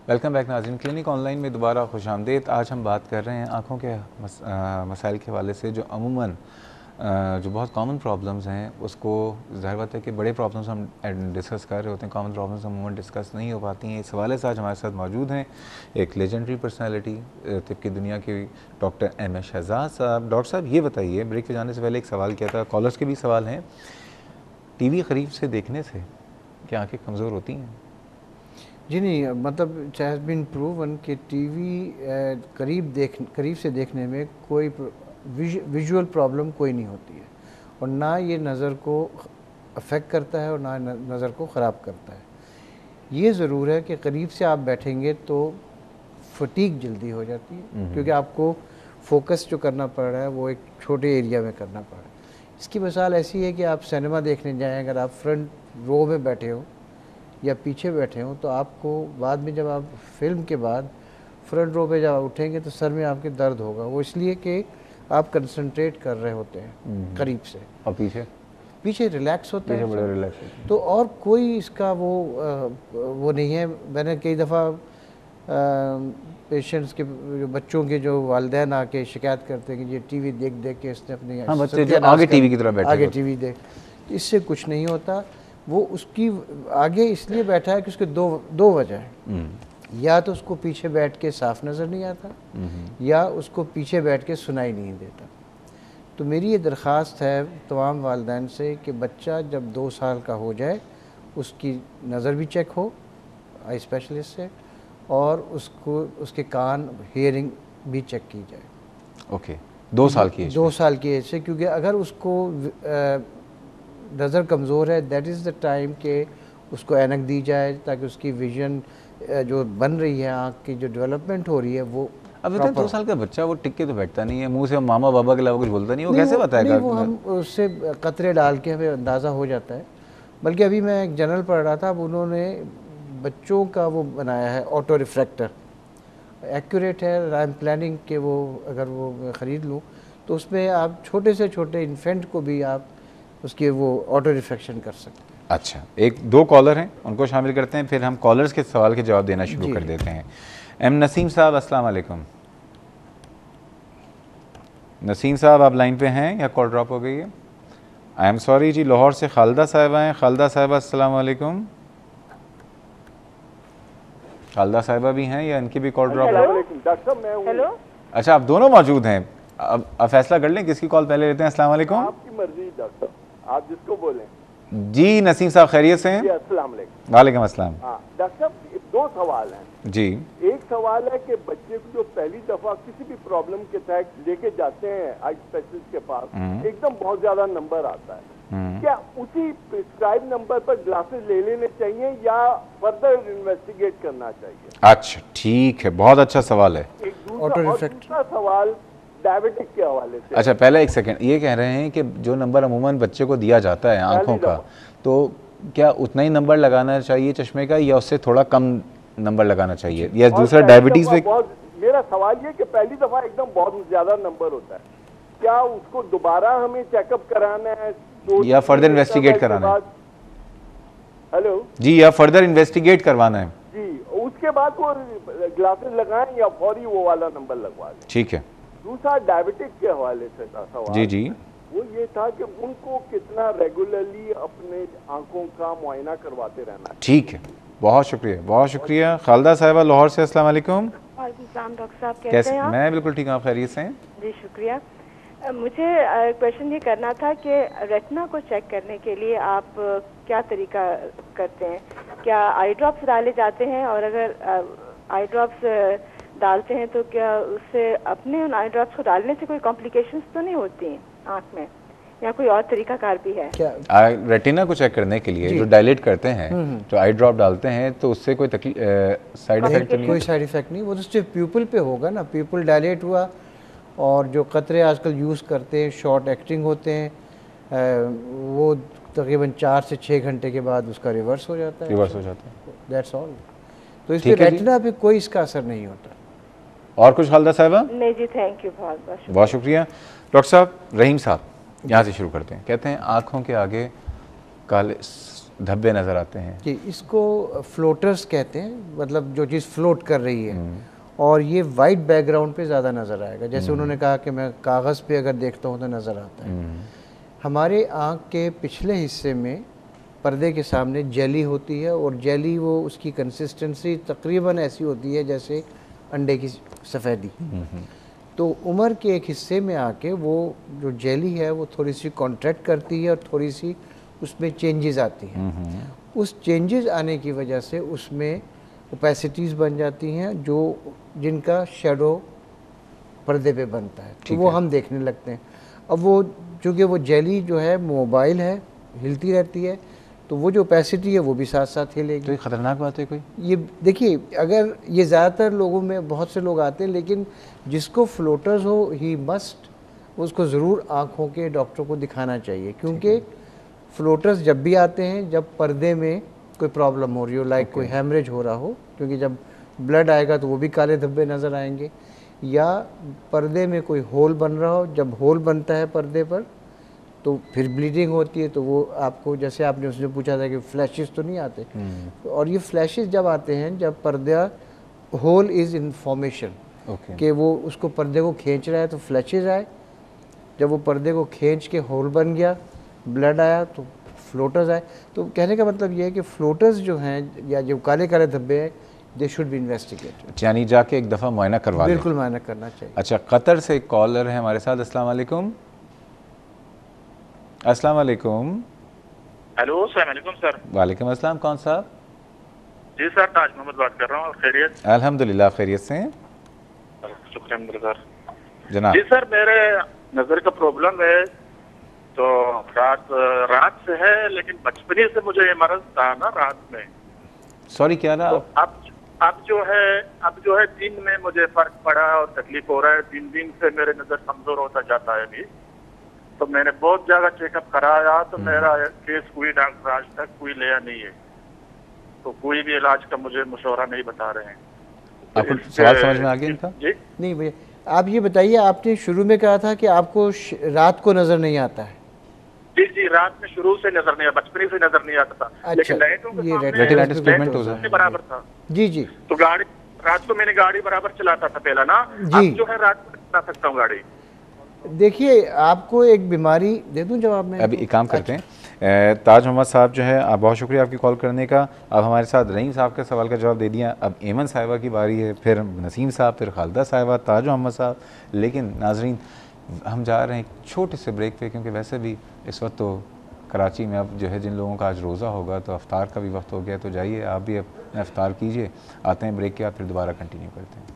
Welcome back नाज़रीन, clinic online में दोबारा खुशामदीद। आज हम बात कर रहे हैं आँखों के मसाइल के हवाले से, जो अमूमन जो बहुत कॉमन प्रॉब्लम्स हैं उसको, ज़ाहिर बात है कि बड़े प्रॉब्लम्स हम डिस्कस कर रहे होते हैं, कॉमन प्रॉब्लम्स अमूमन डिस्कस नहीं हो पाती हैं। इस हवाले से आज हमारे साथ मौजूद हैं एक लेजेंडरी पर्सनैलिटी तिब की दुनिया की, डॉक्टर एम शहजाद साहब। डॉक्टर साहब ये बताइए, ब्रेक पे जाने से पहले एक सवाल किया था, कॉलर्स के भी सवाल हैं, टीवी करीब से देखने से क्या आँखें कमज़ोर होती हैं? जी नहीं, मतलब इट हैज़ बीन प्रूवन कि टीवी करीब से देखने में कोई विजुअल प्रॉब्लम कोई नहीं होती है, और ना ये नज़र को अफेक्ट करता है और ना नज़र को ख़राब करता है। ये ज़रूर है कि करीब से आप बैठेंगे तो फटीग जल्दी हो जाती है, क्योंकि आपको फोकस जो करना पड़ रहा है वो एक छोटे एरिया में करना पड़ रहा है। इसकी मिसाल ऐसी है कि आप सिनेमा देखने जाएँ, अगर आप फ्रंट रो में बैठे हो या पीछे बैठे हो, तो आपको बाद में जब आप फिल्म के बाद फ्रंट रो पे जब उठेंगे तो सर में आपके दर्द होगा। वो इसलिए कि आप कंसंट्रेट कर रहे होते हैं करीब से, और पीछे रिलैक्स होते हैं, बड़े रिलैक्स होते हैं। तो और कोई इसका वो नहीं है। मैंने कई दफ़ा पेशेंट्स के, जो बच्चों के जो वालिदैन आके शिकायत करते हैं कि ये टीवी देख देख के इसने अपनी बच्चे जो आगे टीवी की तरफ बैठे, आगे टीवी देख, इससे कुछ नहीं होता। वो उसकी आगे इसलिए बैठा है कि उसके दो वजह है। या तो उसको पीछे बैठ के साफ नज़र नहीं आता, या उसको पीछे बैठ के सुनाई नहीं देता। तो मेरी ये दरख्वास्त है तमाम वालिदैन से कि बच्चा जब 2 साल का हो जाए उसकी नज़र भी चेक हो आई स्पेशलिस्ट से, और उसके कान हियरिंग भी चेक की जाए। ओके, 2 साल की 2 साल की एज से, क्योंकि अगर उसको नज़र कमज़ोर है, दैट इज़ द टाइम कि उसको ऐनक दी जाए, ताकि उसकी विजन जो बन रही है, आँख की जो डेवलपमेंट हो रही है वो। अब इतना 2 साल का बच्चा वो टिक के तो बैठता नहीं है, मुंह से मामा बाबा के अलावा कुछ बोलता नहीं, वो कैसे बताएगा? वो हम उससे कतरे डाल के हमें अंदाज़ा हो जाता है। बल्कि अभी मैं एक जर्नल पढ़ रहा था, अब उन्होंने बच्चों का वो बनाया है ऑटो रिफ्रैक्टर, एक्यूरेट है। आई एम प्लानिंग कि वो अगर वो ख़रीद लूँ तो उसमें आप छोटे से छोटे इन्फेंट को भी आप उसके वो ऑटो रिफ्रैक्शन कर सकते हैं। अच्छा, 1-2 कॉलर हैं, उनको शामिल करते हैं, फिर हम कॉलर्स के सवाल के जवाब देना शुरू कर देते हैं। एम नसीम साहब, अस्सलाम वालेकुम। नसीम साहब आप लाइन पे हैं या कॉल ड्रॉप हो गई है? आई एम सॉरी जी। लाहौर से खालदा साहिबा हैं। खालदा साहिबा अस्सलाम वालेकुम। खालदा साहिबा भी हैं या इनकी भी कॉल ड्रॉप? डॉक्टर साहब मैं हूं। अच्छा, आप दोनों मौजूद हैं। अब फैसला कर लें किसकी कॉल पहले लेते हैं। अस्सलाम वालेकुम। आपकी मर्जी डॉक्टर, आप जिसको बोलें। जी नसीम साहब खैरियत से हैं? जी अस्सलाम वालेकुम। वालेकुम अस्सलाम। हाँ डॉक्टर साहब, 2 सवाल हैं जी। एक सवाल है कि बच्चे को जो पहली दफा किसी भी प्रॉब्लम के तहत लेके जाते हैं आई स्पेशलिस्ट के पास, एकदम बहुत ज्यादा नंबर आता है, क्या उसी प्रिस्क्राइब नंबर पर ग्लासेस ले लेने चाहिए या फर्दर इन्वेस्टिगेट करना चाहिए? अच्छा ठीक है, बहुत अच्छा सवाल है। एक दूसरा सवाल डायबिटिक के हवाले से। अच्छा पहले एक सेकंड, ये कह रहे हैं कि जो नंबर अमूमन बच्चे को दिया जाता है आंखों का, तो क्या उतना ही नंबर लगाना चाहिए चश्मे का या उससे थोड़ा कम नंबर लगाना चाहिए? या दूसरा डायबिटीज पे मेरा सवाल ये कि पहली दफा एकदम बहुत ज्यादा नंबर होता है, क्या उसको दोबारा हमें चेकअप कराना है या फर्दर इन्वेस्टिगेट कराना है? हेलो जी, या फर्दर इन्वेस्टिगेट करवाना है जी, उसके बाद वो ग्लासेस लगाएं या फौरी वो वाला नंबर लगवा लें? ठीक है। दूसरा डायबिटिक के हवाले से था सवाल। जी जी, वो ये था कि उनको कितना रेगुलरली अपने आंखों का मुआयना करवाते रहना? ठीक है, बहुत शुक्रिया, बहुत शुक्रिया। खालदा साहिबा लाहौर से, अस्सलाम वालेकुम। डॉक्टर साहब कैसे हैं आप? मैं बिल्कुल ठीक हूँ, आप खैरियत से हैं? जी शुक्रिया। मुझे क्वेश्चन ये करना था कि रेटिना को चेक करने के लिए आप क्या तरीका करते हैं? क्या आई ड्रॉप्स डाले जाते हैं, और अगर आई ड्रॉप्स डालते हैं तो क्या उससे अपने उन आई ड्रॉप्स को डालने से कोई कॉम्प्लिकेशंस तो नहीं होती हैं आँख में, या कोई और तरीकाकार भी है? क्या रेटिना को चेक करने के लिए जो डायलेट करते हैं, जो आई ड्रॉप डालते हैं, तो उससे कोई साइड इफेक्ट नहीं? कोई साइड इफेक्ट नहीं, वो तो सिर्फ प्यूपल पे होगा ना। प्यूपल डायलेट हुआ, और जो कतरे आजकल यूज़ करते हैं शॉर्ट एक्टिंग होते हैं, वो तकरीबन 4 से 6 घंटे के बाद उसका रिवर्स हो जाता है। That's all. तो इस पे रेटिना पे कोई इसका असर नहीं होता। और कुछ खालदा साहिबा? नहीं जी, थैंक यू, बहुत शुक्रिया। डॉक्टर साहब, रहीम साहब यहाँ से शुरू करते हैं। कहते हैं आँखों के आगे काले धब्बे नज़र आते हैं। कि इसको फ्लोटर्स कहते हैं, मतलब जो चीज़ फ्लोट कर रही है, और ये वाइट बैकग्राउंड पे ज़्यादा नज़र आएगा। जैसे उन्होंने कहा कि मैं कागज़ पे अगर देखता हूँ तो नज़र आता है। हमारे आँख के पिछले हिस्से में पर्दे के सामने जेली होती है, और जेली वो उसकी कंसिस्टेंसी तकरीबन ऐसी होती है जैसे अंडे की सफ़ेदी। तो उम्र के एक हिस्से में आके वो जो जेली है वो थोड़ी सी कॉन्ट्रैक्ट करती है और थोड़ी सी उसमें चेंजेस आती हैं। उस चेंजेस आने की वजह से उसमें ओपेसिटीज़ बन जाती हैं जो जिनका शेडो पर्दे पे बनता है, तो वो हम देखने लगते हैं। अब वो चूँकि वो जेली जो है मोबाइल है, हिलती रहती है, तो वो जो ओपेसिटी है वो भी साथ साथ हिलेगी। तो ये ख़तरनाक बात है कोई? ये देखिए, अगर ये ज़्यादातर लोगों में बहुत से लोग आते हैं, लेकिन जिसको फ्लोटर्स हो ही मस्ट उसको ज़रूर आँखों के डॉक्टर को दिखाना चाहिए, क्योंकि फ्लोटर्स जब भी आते हैं जब पर्दे में कोई प्रॉब्लम हो रही हो, लाइक कोई हैमरेज हो रहा हो, क्योंकि जब ब्लड आएगा तो वो भी काले धब्बे नज़र आएंगे, या पर्दे में कोई होल बन रहा हो, जब होल बनता है पर्दे पर तो फिर ब्लीडिंग होती है, तो वो आपको, जैसे आपने उसने पूछा था कि फ्लैशेस तो नहीं आते, और ये फ्लैशेस जब आते हैं जब पर्दा होल इज़ इन फॉर्मेशन, कि वो उसको पर्दे को खींच रहा है तो फ्लैशेस आए, जब वो पर्दे को खींच के होल बन गया, ब्लड आया तो फ्लोटर्स आए। तो कहने का मतलब ये है कि फ्लोटर्स जो हैं या जो काले काले धब्बे हैं, दे शुड बी इन्वेस्टिगेटेड, यानी जाके एक दफ़ा मुआयना करवा लें। बिल्कुल मुआयना करना चाहिए। अच्छा, कतर से एक कॉलर है हमारे साथ। अस्सलाम वालेकुम। अस्सलाम वालेकुम। हेलो, अस्सलाम वालेकुम सर। वालेकुम अस्सलाम। कौन साहब? जी सर, ताज मोहम्मद बात कर रहा हूँ। खैरियत? अल्हम्दुलिल्लाह खैरियत से हैं। शुक्रिया सर। जनाब जी सर, मेरे नज़र का प्रॉब्लम है, तो रात से है, लेकिन बचपने से मुझे ये मर्ज था ना रात में। सॉरी क्या रहा? तो अब जो है दिन में मुझे फर्क पड़ा और तकलीफ हो रहा है। दिन दिन से मेरे नज़र कमजोर होता जाता है अभी। तो मैंने बहुत जगह चेकअप कराया, तो मेरा केस कोई डॉक्टर आज तक कोई लिया नहीं है, तो कोई भी इलाज का मुझे मशवरा नहीं बता रहे हैं। आपको सवाल समझ में आ गया इनका? जी नहीं भैया, आप ये बताइए, आपने शुरू में कहा था कि आपको रात को नज़र नहीं आता है। जी, रात में शुरू से नजर नहीं, बचपने से नजर नहीं आता था। अच्छा, लेकिन लाइटों के ये सामने रेटिनाइटिस पिगमेंट हो जाता है। बराबर था। जी तो गाड़ी रात को मैंने गाड़ी बराबर चलाता था पहला ना। जी। अब जो है रात को चला सकता हूँ गाड़ी। देखिए, आपको एक बीमारी दे दूं जवाब में? अभी एक काम करते हैं, ताज मोहम्मद साहब जो है, आप बहुत शुक्रिया आपकी कॉल करने का। अब हमारे साथ रहीम साहब के सवाल का जवाब दे दिया। अब एमन साहिबा की बारी है, फिर नसीम साहब, फिर खालिदा साहिबा, ताज मोहम्मद साहब। लेकिन नाजरीन, हम जा रहे हैं एक छोटे से ब्रेक पे, क्योंकि वैसे भी इस वक्त तो कराची में अब जो है जिन लोगों का आज रोज़ा होगा तो अफ्तार का भी वक्त हो गया। तो जाइए आप भी अब अफ्तार कीजिए। आते हैं ब्रेक के बाद, फिर दोबारा कंटिन्यू करते हैं।